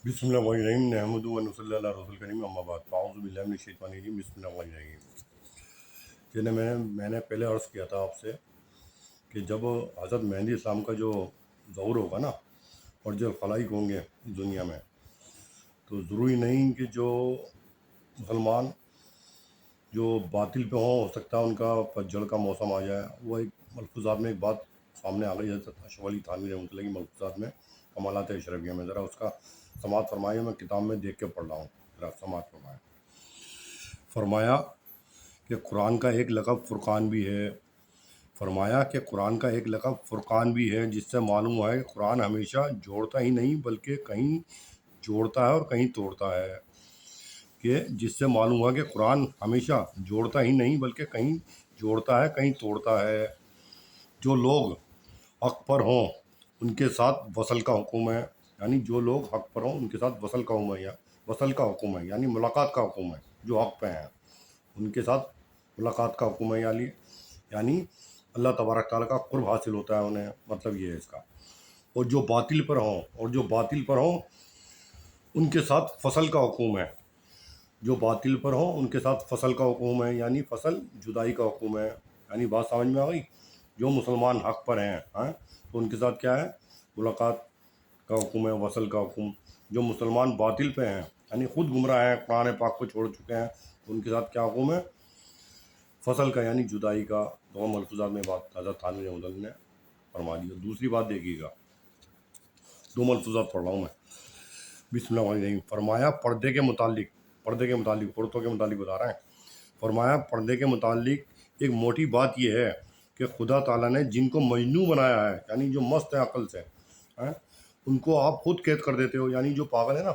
बिस्मिल्लाहिर्रहमानिर्रहीम नहमदुहु व नसल्ली अला रसूलिल करीम अम्मा बाद फ़अऊज़ु बिल्लाहि मिनश्शैतानिर्रजीम बिस्मिल्लाहिर्रहमानिर्रहीम। मैंने पहले अर्ज़ किया था आपसे कि जब हज़रत मेहदी इस्लाम का जो ज़हूर होगा ना और जो खलाइक होंगे इस दुनिया में, तो ज़रूरी नहीं कि जो मुसलमान जो बातिल पे हों, हो सकता है उनका पतझड़ का मौसम आ जाए। वो एक मलफ़ूज़ात में एक बात सामने आ गई हज़रत अशरफ अली थानवी रहमतुल्लाह की मलफ़ूज़ात में, कमालात अशरफिया में, ज़रा उसका समाअत फरमाइए। मैं किताब में देख के पढ़ रहा हूँ, ज़रा समाअत फरमाएँ। फरमाया कि कुरान का एक लक़ब फ़ुरक़ान भी है। फरमाया कि कुरान का एक लक़ब फ़ुरक़ान भी है, जिससे मालूम हुआ है कि कुरान हमेशा जोड़ता ही नहीं बल्कि कहीं जोड़ता है और कहीं तोड़ता है। कि जिससे मालूम हुआ कि कुरान हमेशा जोड़ता ही नहीं बल्कि कहीं जोड़ता है कहीं तोड़ता है। जो लोग हक़ पर हों उनके साथ वसल का हुक्म है, यानी जो लोग हक़ पर हों उनके साथ वसल का हुक्म है, या वसल का हुक्म है यानी मुलाकात का हुक्म है। जो हक़ पे हैं उनके साथ मुलाकात का हुक्म है, यानी अल्लाह तबारक ताला का क़ुर्ब हासिल होता है उन्हें, मतलब ये है इसका। और जो बातिल पर हों उनके साथ फसल का हुक्म है। जो बातिल पर हों उनके साथ फसल का हुक्म है, यानी फसल जुदाई का हुक्म है। यानी बात समझ में आ गई। जो मुसलमान हक़ पर हैं तो उनके साथ क्या है, मुलाकात का हुक्म है, वसल का हुक्म। जो मुसलमान बातिल पे हैं यानी ख़ुद गुमराह हैं, कुरान पाक को छोड़ चुके हैं, तो उनके साथ क्या हुक्म है, फसल का यानी जुदाई का। दो मलफूज़ात में बात हज़रत थानवी रहमतुल्लाह ने फरमा दी। दूसरी बात देखिएगा, दो मलफूज़ात पढ़ रहा हूँ मैं। बिस्मिल्लाहिर्रहमानिर्रहीम। फरमाया पर्दे के मुतालिक औरतों के मुतालिक बता रहे हैं। फरमाया पर्दे के मुतालिक एक मोटी बात यह है कि खुदा ताला ने जिनको मजनू बनाया है, यानी जो मस्त है अक़ल से हैं, उनको आप ख़ुद कैद कर देते हो। यानी जो पागल है ना,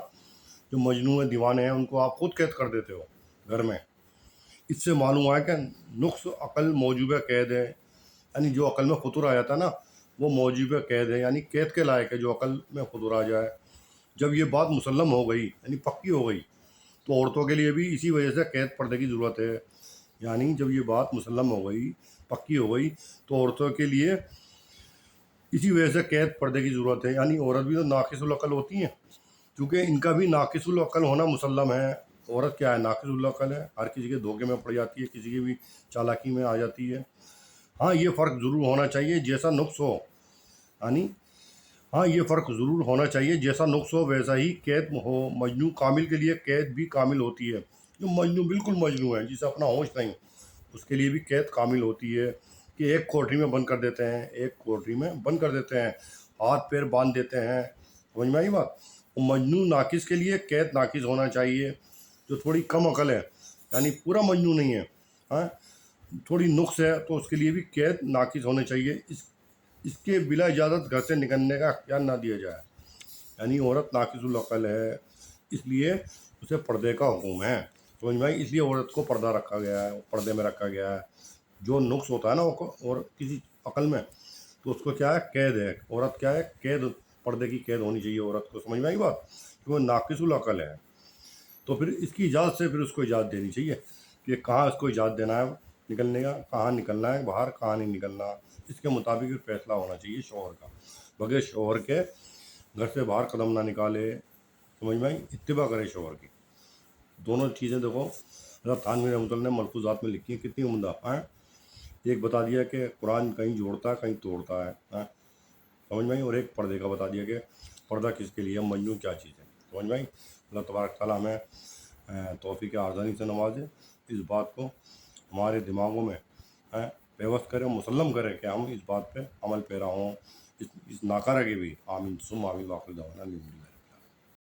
जो मजनू है, दीवाने हैं, उनको आप ख़ुद कैद कर देते हो घर में। इससे मालूम हुआ है कि नुक्स अक़ल मौजूब कैद है, यानी जो अक़ल में फ़ुतूर आ जाता है ना वो मौजूब कैद है, यानी कैद के लायक है जो अक़ल में फ़ुतूर आ जाए। जब ये बात मुसल्लम हो गई यानी पक्की हो गई, तो औरतों के लिए भी इसी वजह से कैद पर्दे की ज़रूरत है। यानी जब ये बात मुसल्लम हो गई, पक्की हो गई, तो औरतों के लिए इसी वजह से कैद पर्दे की ज़रूरत है। यानी औरत भी तो नाक़िसुल अक़ल होती हैं, क्योंकि इनका भी नाक़िसुल अक़ल होना मुसल्लम है। औरत क्या है, नाक़िसुल अक़ल है, हर किसी के धोखे में पड़ जाती है, किसी की भी चालाकी में आ जाती है। हाँ, ये फ़र्क ज़रूर होना चाहिए जैसा नुक्स हो, यानी हाँ ये फ़र्क ज़रूर होना चाहिए जैसा नुक्स हो वैसा ही कैद हो। मजनू कामिल के लिए कैद भी कामिल होती है। जो मजनू बिल्कुल मजनू है, जिसे अपना होश नहीं, उसके लिए भी कैद कामिल होती है कि एक कोठरी में बंद कर देते हैं, हाथ पैर बांध देते हैं। समझ में आई बात। मजनू नाकिस के लिए कैद नाकिस होना चाहिए। जो थोड़ी कम अकल है, यानी पूरा मजनू नहीं है, हाँ थोड़ी नुक्स है, तो उसके लिए भी कैद नाकिस होने चाहिए। इसके बिला इजाज़त घर से निकलने का अख्तियार ना दिया जाए। यानी औरत नाकिसुल अक़ल है, इसलिए उसे पर्दे का हुक्म है। समझ में आई। इसलिए औरत को पर्दा रखा गया है, पर्दे में रखा गया है। जो नुक्स होता है ना और किसी अक़ल में, तो उसको क्या है, कैद है। औरत क्या है, कैद, पर्दे की कैद होनी चाहिए औरत को। समझ में आई बात। कि वो नाकिसुल अक़ल है, तो फिर इसकी इजाज़त से फिर उसको इजाज़त देनी चाहिए कि कहाँ उसको इजाज़त देना है निकलने का, कहाँ निकलना है बाहर, कहाँ नहीं निकलना। इसके मुताबिक भी फैसला होना चाहिए शौहर का। बगैर शौहर के घर से बाहर कदम ना निकाले। समझ में आई। इत्तिबा करे शौहर की। दोनों चीज़ें देखो हज़रत थानवी रहमतुल्लाह ने मलफूज़ात में लिखी हैं, कितनी उम्दा हैं। एक बता दिया कि कुरान कहीं जोड़ता है कहीं तोड़ता है, समझ में आई। और एक पर्दे का बता दिया कि पर्दा किसके लिए, मजनू क्या चीज़ है। समझ में आई। अल्लाह तबारक ताला हमें तौफ़ीक़ आज़ानी से नवाजे, इस बात को हमारे दिमागों में पेवस्त करें, मुसल्लम करें कि हम इस बात पे अमल पैरा हों। इस नाकारा के भी आमीन सुम आमीन वाक़िल दवाना।